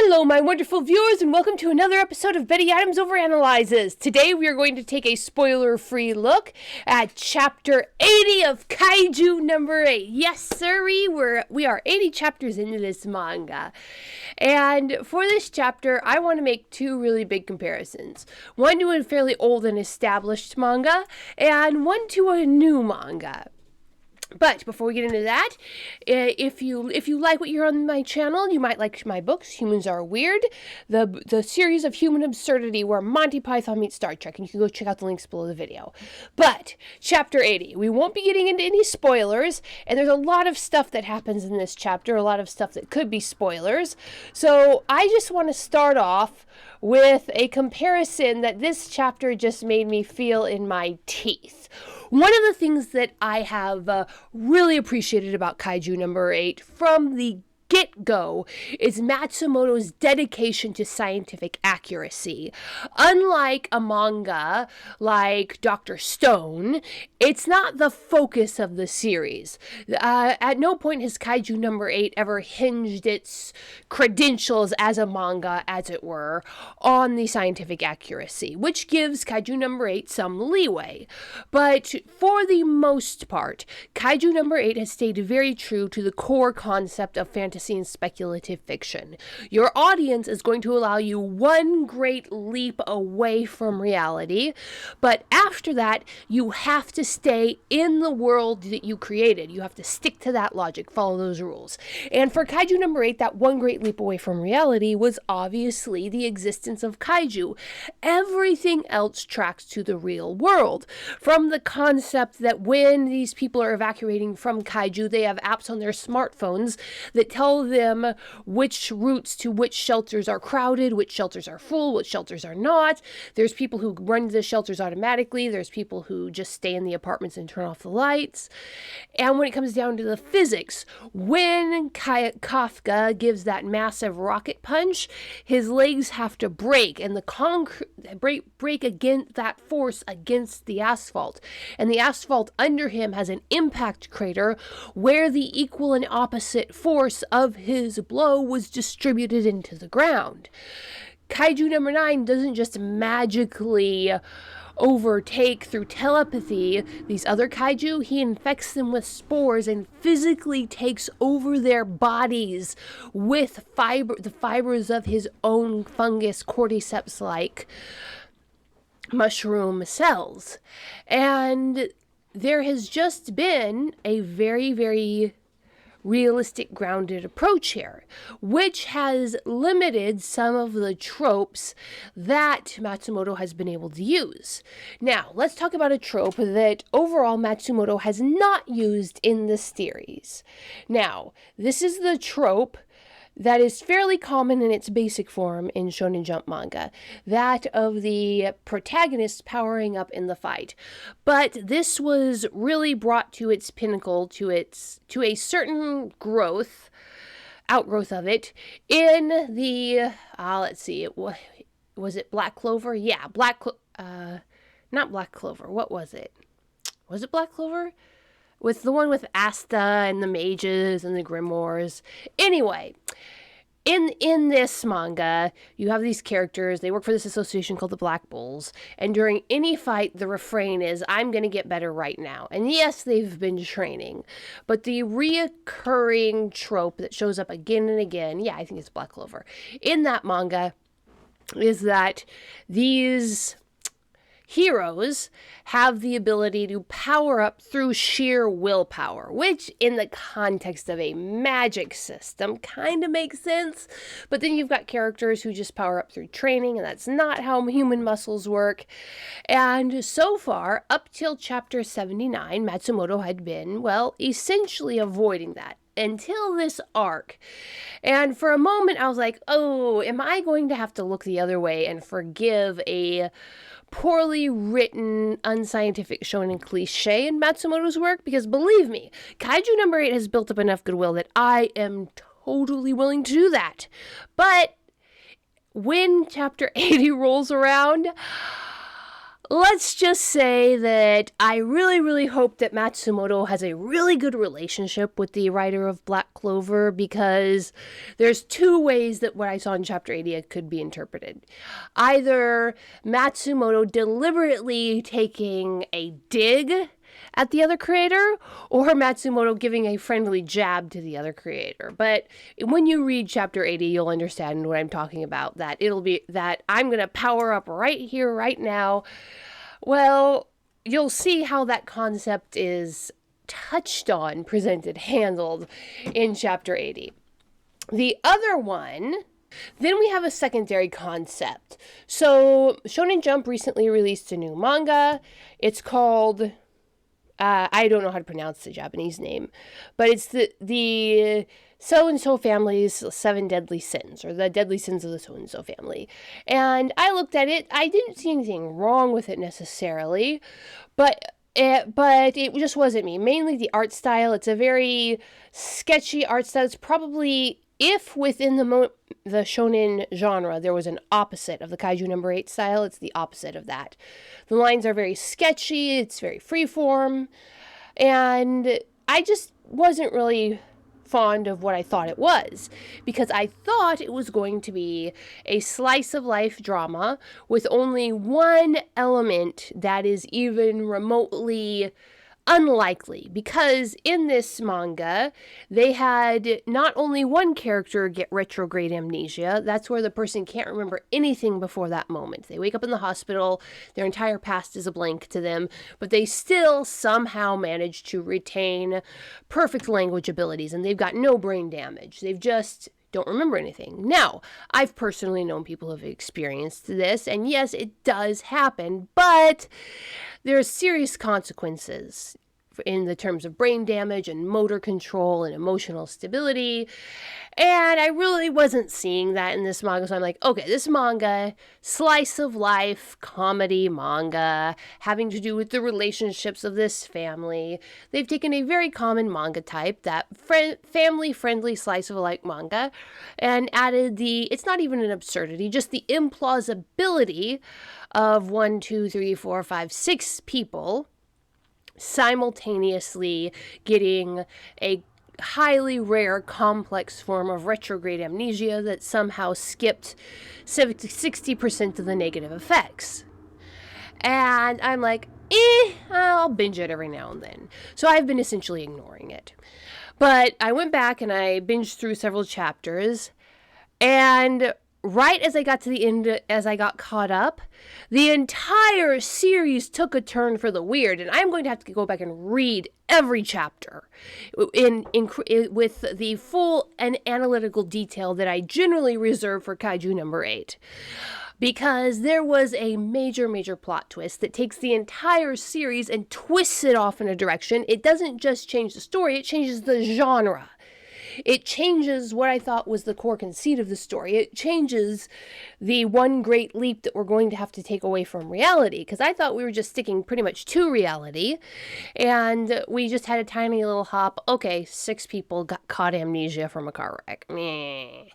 Hello, my wonderful viewers, and welcome to another episode of Betty Adams Overanalyzes. Today, we are going to take a spoiler-free look at Chapter 80 of Kaiju number 8. Yes, sirree, we are 80 chapters into this manga. And for this chapter, I want to make two really big comparisons. One to a fairly old and established manga, and one to a new manga. But before we get into that, if you like what you're on my channel, you might like my books, Humans Are Weird, the series of human absurdity where Monty Python meets Star Trek, and you can go check out the links below the video. But, Chapter 80, we won't be getting into any spoilers, and there's a lot of stuff that happens in this chapter, a lot of stuff that could be spoilers, so I just want to start off with a comparison that this chapter just made me feel in my teeth. One of the things that I have really appreciated about Kaiju number 8 from the get-go is Matsumoto's dedication to scientific accuracy. Unlike a manga like Dr. Stone, it's not the focus of the series. At no point has Kaiju number 8 ever hinged its credentials as a manga, as it were, on the scientific accuracy, which gives Kaiju number 8 some leeway. But for the most part, Kaiju number 8 has stayed very true to the core concept of fantasy and speculative fiction. Your audience is going to allow you one great leap away from reality, but after that, you have to stay in the world that you created. You have to stick to that logic, follow those rules. And for Kaiju number 8, that one great leap away from reality was obviously the existence of Kaiju. Everything else tracks to the real world. From the concept that when these people are evacuating from Kaiju, they have apps on their smartphones that tell them which routes to which shelters are crowded, which shelters are full, which shelters are not. There's people who run to the shelters automatically. There's people who just stay in the apartments and turn off the lights. And when it comes down to the physics, when Kafka gives that massive rocket punch, his legs have to break, and the concrete break against that force against the asphalt. And the asphalt under him has an impact crater where the equal and opposite force of his blow was distributed into the ground. Kaiju number 9 doesn't just magically overtake through telepathy these other kaiju. He infects them with spores and physically takes over their bodies with the fibers of his own fungus cordyceps-like mushroom cells. And there has just been a very, very realistic, grounded approach here, which has limited some of the tropes that Matsumoto has been able to use. Now, let's talk about a trope that overall Matsumoto has not used in the series. Now, this is the trope that is fairly common in its basic form in Shonen Jump manga, that of the protagonist powering up in the fight. But this was really brought to its pinnacle, to a certain outgrowth of it, in the, let's see, was it Black Clover? Yeah, not Black Clover, what was it? Was it Black Clover? With the one with Asta and the mages and the grimoires. Anyway, in this manga, you have these characters. They work for this association called the Black Bulls. And during any fight, the refrain is, I'm going to get better right now. And yes, they've been training. But the reoccurring trope that shows up again and again, yeah, I think it's Black Clover, in that manga is that these heroes have the ability to power up through sheer willpower, which in the context of a magic system kind of makes sense. But then you've got characters who just power up through training, and that's not how human muscles work. And so far, up till chapter 79, Matsumoto had been, well, essentially avoiding that until this arc. And for a moment, I was like, oh, am I going to have to look the other way and forgive a poorly written, unscientific shonen cliche in Matsumoto's work? Because believe me, Kaiju number 8 has built up enough goodwill that I am totally willing to do that. But when chapter 80 rolls around, let's just say that I really, really hope that Matsumoto has a really good relationship with the writer of Black Clover, because there's two ways that what I saw in Chapter 80 could be interpreted. Either Matsumoto deliberately taking a dig at the other creator, or Matsumoto giving a friendly jab to the other creator. But when you read Chapter 80, you'll understand what I'm talking about, that it'll be that I'm going to power up right here, right now. Well, you'll see how that concept is touched on, presented, handled in Chapter 80. The other one, then we have a secondary concept. So, Shonen Jump recently released a new manga. It's called... I don't know how to pronounce the Japanese name, but it's the so-and-so family's 7 deadly sins, or the deadly sins of the so-and-so family. And I looked at it. I didn't see anything wrong with it necessarily, but it just wasn't me. Mainly the art style. It's a very sketchy art style. It's probably, if within the shonen genre there was an opposite of the Kaiju number 8 style, it's the opposite of that. The lines are very sketchy, it's very freeform, and I just wasn't really fond of what I thought it was, because I thought it was going to be a slice of life drama with only one element that is even remotely unlikely, because in this manga, they had not only one character get retrograde amnesia, that's where the person can't remember anything before that moment. They wake up in the hospital, their entire past is a blank to them, but they still somehow manage to retain perfect language abilities, and they've got no brain damage. They've just don't remember anything. Now, I've personally known people who have experienced this, and yes, it does happen, but there are serious consequences in the terms of brain damage and motor control and emotional stability, and I really wasn't seeing that in this manga, so I'm like, okay, this manga, slice of life, comedy manga, having to do with the relationships of this family. They've taken a very common manga type, that family-friendly slice of life manga, and added it's not even an absurdity, just the implausibility of 1, 2, 3, 4, 5, 6 people simultaneously getting a highly rare, complex form of retrograde amnesia that somehow skipped 60% of the negative effects. And I'm like, I'll binge it every now and then. So I've been essentially ignoring it. But I went back and I binged through several chapters, and right as I got to the end, as I got caught up, the entire series took a turn for the weird, and I'm going to have to go back and read every chapter with the full and analytical detail that I generally reserve for Kaiju number 8. Because there was a major, major plot twist that takes the entire series and twists it off in a direction. It doesn't just change the story, it changes the genre. It changes what I thought was the core conceit of the story. It changes the one great leap that we're going to have to take away from reality, because I thought we were just sticking pretty much to reality, and we just had a tiny little hop. Okay, 6 people got caught amnesia from a car wreck. Meh.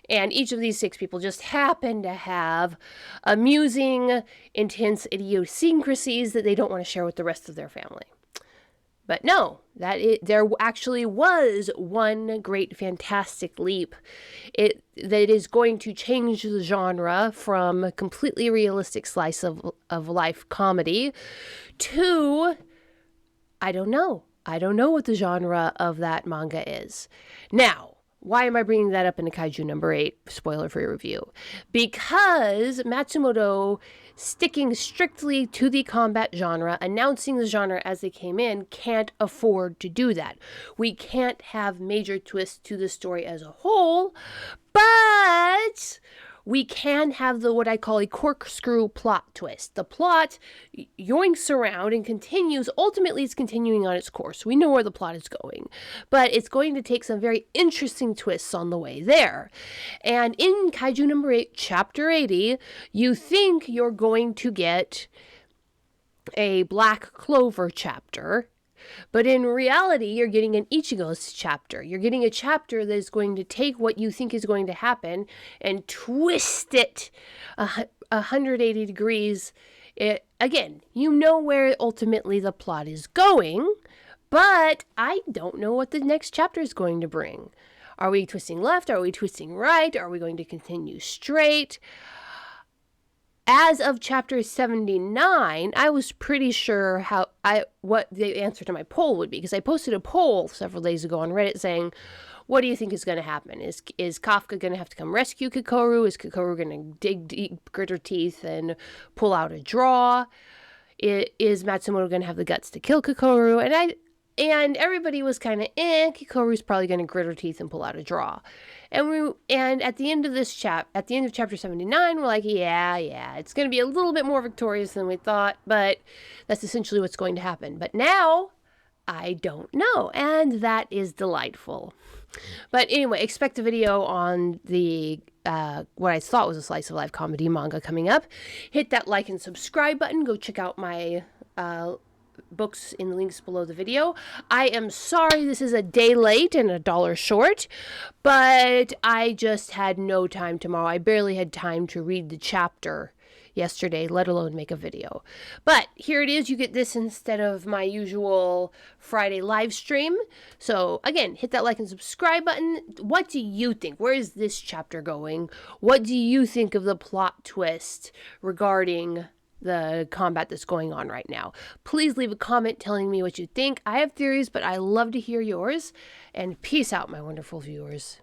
And each of these 6 people just happen to have amusing, intense idiosyncrasies that they don't want to share with the rest of their family. But no, there actually was one great, fantastic leap that is going to change the genre from a completely realistic slice of life comedy to, I don't know. I don't know what the genre of that manga is. Now, why am I bringing that up in a Kaiju number 8 spoiler-free review? Because Matsumoto, sticking strictly to the combat genre, announcing the genre as they came in, can't afford to do that. We can't have major twists to the story as a whole, but we can have what I call a corkscrew plot twist. The plot yoinks around and continues. Ultimately, it's continuing on its course. We know where the plot is going, but it's going to take some very interesting twists on the way there. And in Kaiju number 8, chapter 80, you think you're going to get a Black Clover chapter, but in reality, you're getting an Ichigo's chapter. You're getting a chapter that is going to take what you think is going to happen and twist it 180 degrees Again, you know where ultimately the plot is going, but I don't know what the next chapter is going to bring. Are we twisting left? Are we twisting right? Are we going to continue straight? As of chapter 79, I was pretty sure what the answer to my poll would be, because I posted a poll several days ago on Reddit saying, what do you think is going to happen? Is Kafka going to have to come rescue Kikoru? Is Kikoru going to dig deep, grit her teeth, and pull out a draw? Is Matsumoto going to have the guts to kill Kikoru? And everybody was kind of, Kikoru's probably going to grit her teeth and pull out a draw. And at the end of chapter 79, we're like, yeah, it's going to be a little bit more victorious than we thought, but that's essentially what's going to happen. But now, I don't know, and that is delightful. But anyway, expect a video on the what I thought was a slice of life comedy manga coming up. Hit that like and subscribe button. Go check out my books in the links below the video. I am sorry this is a day late and $1 short, but I just had no time tomorrow. I barely had time to read the chapter yesterday, let alone make a video. But here it is. You get this instead of my usual Friday live stream. So again, hit that like and subscribe button. What do you think? Where is this chapter going? What do you think of the plot twist regarding the combat that's going on right now? Please leave a comment telling me what you think. I have theories, but I love to hear yours. And peace out, my wonderful viewers.